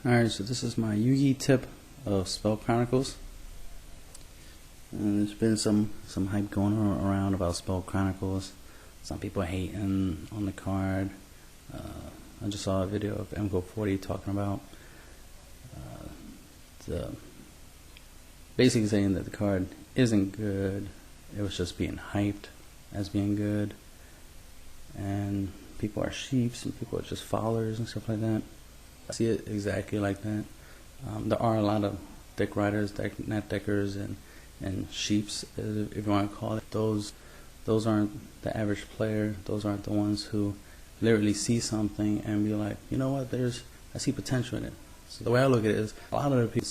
Alright, so this is my Yugi tip of Spell Chronicles. And there's been some hype going around about Spell Chronicles. Some people hating on the card. I just saw a video of MGO40 talking about basically saying that the card isn't good. It was just being hyped as being good. And people are sheeps and people are just followers and stuff like that. I see it exactly like that. There are a lot of deck writers, net deckers, and sheeps, if you want to call it. Those aren't the average player. Those aren't the ones who literally see something and be like, you know what, I see potential in it. So the way I look at it is, a lot of the people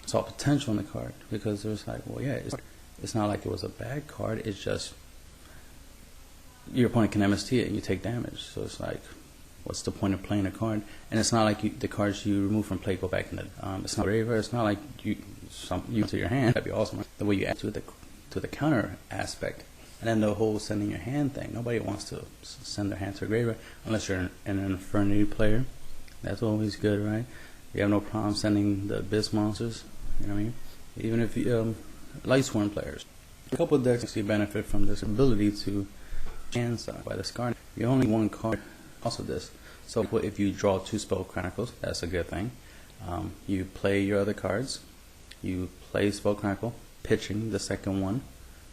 saw potential in the card because it was like, well, yeah, it's not like it was a bad card. It's just your opponent can MST it and you take damage. So it's like, what's the point of playing a card? And it's not like the cards you remove from play go back in the it's not graveyard. It's not like you to your hand. That'd be awesome. The way you add to the counter aspect, and then the whole sending your hand thing. Nobody wants to send their hand to a graveyard unless you're an Infernity player. That's always good, right? You have no problem sending the Abyss monsters. You know what I mean? Even if you Lightsworn players. A couple of decks actually benefit from this ability to hand side by discarding. You only one card. Also this. So if you draw 2 Spell Chronicles, that's a good thing. You play your other cards. You play Spell Chronicle, pitching the second one.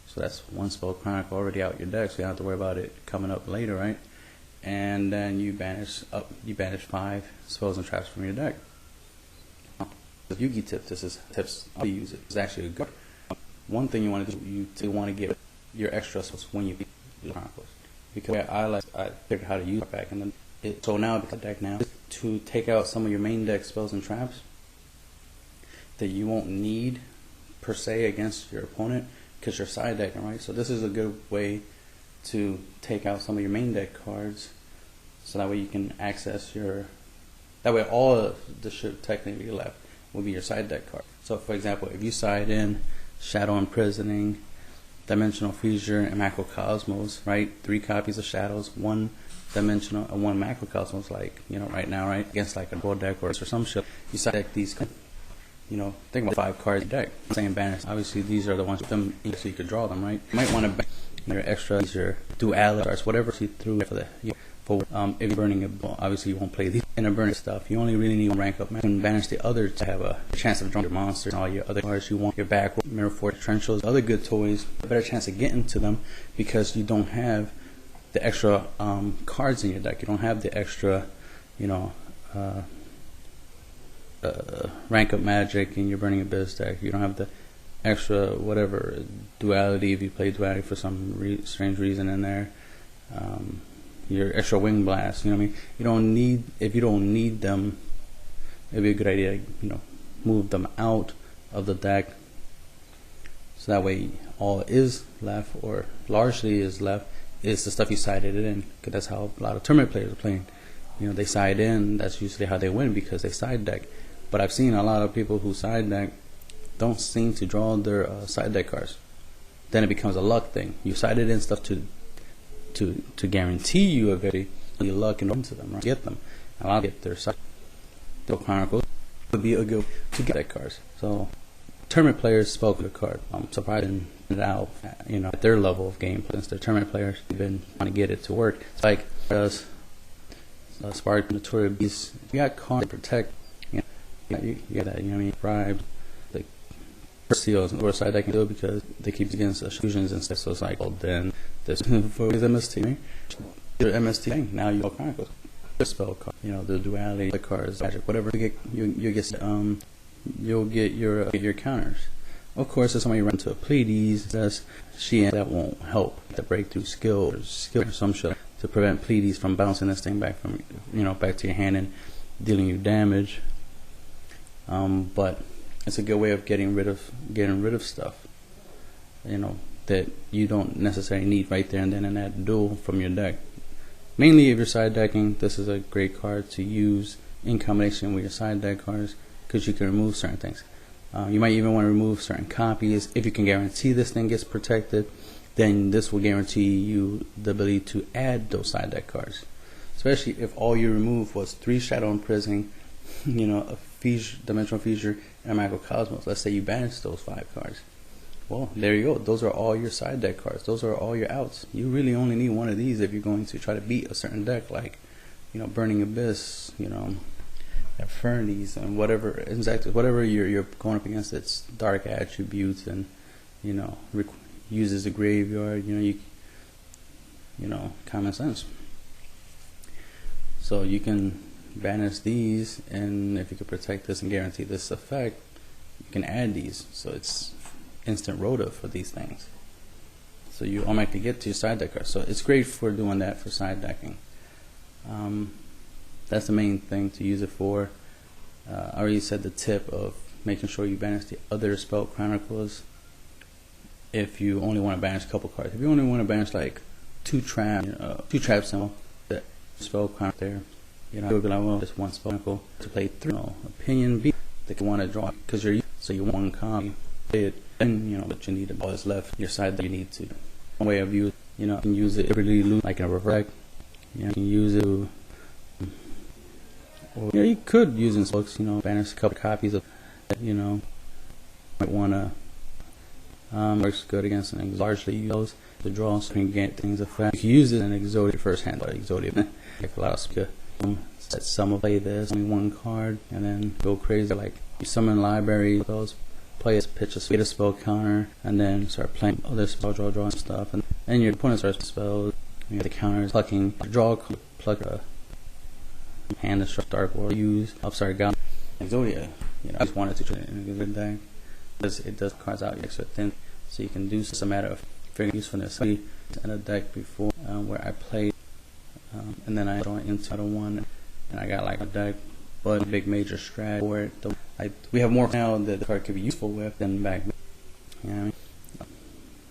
So that's 1 Spell Chronicle already out your deck, so you don't have to worry about it coming up later, right? And then you banish 5 spells and traps from your deck. The YUGI-Tips, this is tips how to use it. It's actually a good. One thing you want to do, you want to get your extra spells when you use Chronicles. Because I figured how to use it back, and then so now the deck now to take out some of your main deck spells and traps that you won't need per se against your opponent because you're side decking, right? So this is a good way to take out some of your main deck cards, so that way you can access your. That way, all of the shit technically left will be your side deck card. So, for example, if you side in Shadow Imprisoning, Dimensional Freezer, and Macrocosmos, right? 3 copies of Shadows, 1 Dimensional, and 1 Macrocosmos, like, you know, right now, right? Against like a gold deck or some shit. You side deck these, you know, think about 5 cards in the deck. Saying banish. Obviously, these are the ones with them, so you could draw them, right? You might want to your extra, your duality cards, whatever you threw for the. If you're burning it, well, obviously you won't play these in a burning stuff. You only really need to rank up. You can banish the other to have a chance of drawing your monsters and all your other cards you want. Your back, Mirror Force, Trenchels, other good toys. A better chance of getting to them because you don't have the extra cards in your deck. You don't have the extra, you know, rank up magic in your Burning Abyss deck. You don't have the extra whatever duality if you play duality for some strange reason in there. Your extra wing blast, you know what I mean? If you don't need them, it'd be a good idea to, you know, move them out of the deck, so that way all is left, or largely is left, is the stuff you sided it in, because that's how a lot of tournament players are playing. You know, they side in, that's usually how they win, because they side deck. But I've seen a lot of people who side deck don't seem to draw their side deck cards. Then it becomes a luck thing. You sided in stuff to guarantee you a very luck and into them, right? Get them. And I'll get their side. The Chronicles would be a good to get that cards. So tournament players spoke the card. I'm surprised it out, you know, at their level of game. Since they're tournament players, they've been trying to get it to work. It's like Spark, Notorious Beast. You got cards to protect. You got that. You know what I mean? Bribes. Like seals or side deck can do it because they keep against fusions and stuff. So it's like, well, then this for MST, right? Your MST thing. Now you got Chronicles, the spell card, you know, the duality, the cards, magic, whatever. You'll get your counters. Of course, if somebody runs into a Pleiades, that won't help. The breakthrough skill or some shit to prevent Pleiades from bouncing this thing back from, you know, back to your hand and dealing you damage. But it's a good way of getting rid of stuff, you know, that you don't necessarily need right there and then in that duel from your deck. Mainly if you're side decking, this is a great card to use in combination with your side deck cards, because you can remove certain things. You might even want to remove certain copies. If you can guarantee this thing gets protected, then this will guarantee you the ability to add those side deck cards. especially if all you removed was 3 Shadow Imprisoning, you know, a Dimensional Feature, and a Microcosmos. Let's say you banish those 5 cards. Well, there you go. Those are all your side deck cards. Those are all your outs. You really only need one of these if you're going to try to beat a certain deck, like, you know, Burning Abyss, you know, Infernities, and whatever you're going up against. It's dark attributes, and, you know, uses the graveyard. You know, common sense. So you can banish these, and if you could protect this and guarantee this effect, you can add these. So it's instant rota for these things. So you automatically get to your side deck cards. So it's great for doing that, for side decking. That's the main thing to use it for. I already said the tip of making sure you banish the other spell chronicles if you only want to banish a couple cards. If you only want to banish like 2 traps symbol, that spell chronicle there, you know, you'll be like, well, just 1 spell chronicle to play 3. You know, opinion B, they can want to draw because so you want 1 copy. And you know, but you need all that's left your side that you need to. One way of use, you know, you can use it really loose, like in a reverse deck. You can use it, or you know, you could use in books, you know, banish a couple copies of, you know, might wanna works good against an largely use those to draw, so you can get things effect. You can use it in Exodia first hand, but Exodia like allows you to set some play this, only 1 card, and then go crazy, like you summon library with those. Play a pitch a spell counter, and then start playing other spell draw stuff, and your opponent starts spells. You know, the counters, plucking, draw, pluck a hand and dark or use. I'm sorry, God, Exodia. You know, I just wanted to try it in a good deck because it does cards out extra thin, so you can do some matter of figuring usefulness in a deck before where I played, and then I went into other one, and I got like a deck, but a big major strat for it. We have more now that the card could be useful with than back then. You know what I mean?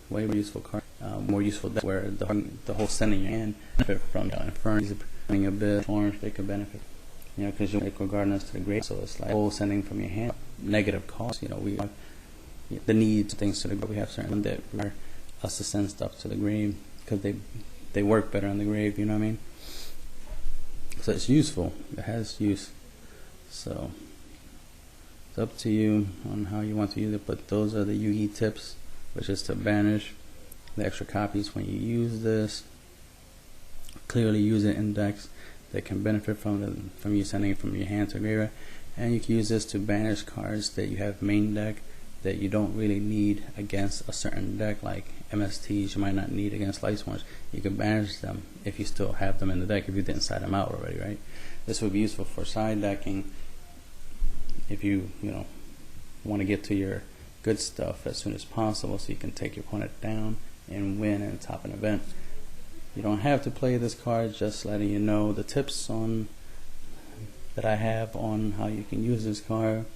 Way more useful card, more useful deck where the whole sending your hand benefit from Infernities, Burning Abyss, Orange, they could benefit. You know, because you're MicroRecords to the grave, so it's like whole sending from your hand, negative cost. You know, we have the needs, things to the grave. We have certain that require us to send stuff to the grave because they work better on the grave. You know what I mean? So it's useful. It has use. So it's up to you on how you want to use it, but those are the YUGI-Tips, which is to banish the extra copies when you use this. Clearly use an index that can benefit from you sending it from your hand to graveyard, and you can use this to banish cards that you have main deck that you don't really need against a certain deck, like MSTs you might not need against Lightsworns. You can banish them if you still have them in the deck, if you didn't side them out already, right? This would be useful for side decking if you want to get to your good stuff as soon as possible, so you can take your opponent down and win and top an event. You don't have to play this card, just letting you know the tips on that I have on how you can use this card.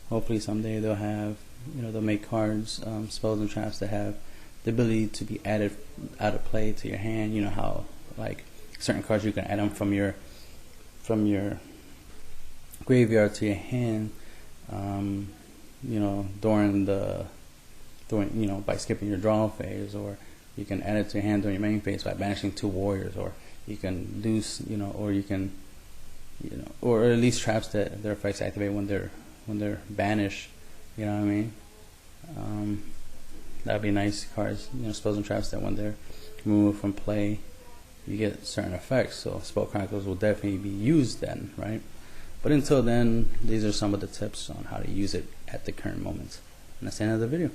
Hopefully someday they'll have, they'll make cards, spells and traps that have the ability to be added out of play to your hand. You know how like certain cards you can add them from your graveyard to your hand, during by skipping your draw phase, or you can add it to your hand during your main phase by banishing 2 warriors, or you can do, or you can, or at least traps that their effects activate when they're banished. You know what I mean? That'd be nice cards. Spells and traps that when they're removed from play, you get certain effects. So spell chronicles will definitely be used then, right? But until then, these are some of the tips on how to use it at the current moment. And that's the end of the video.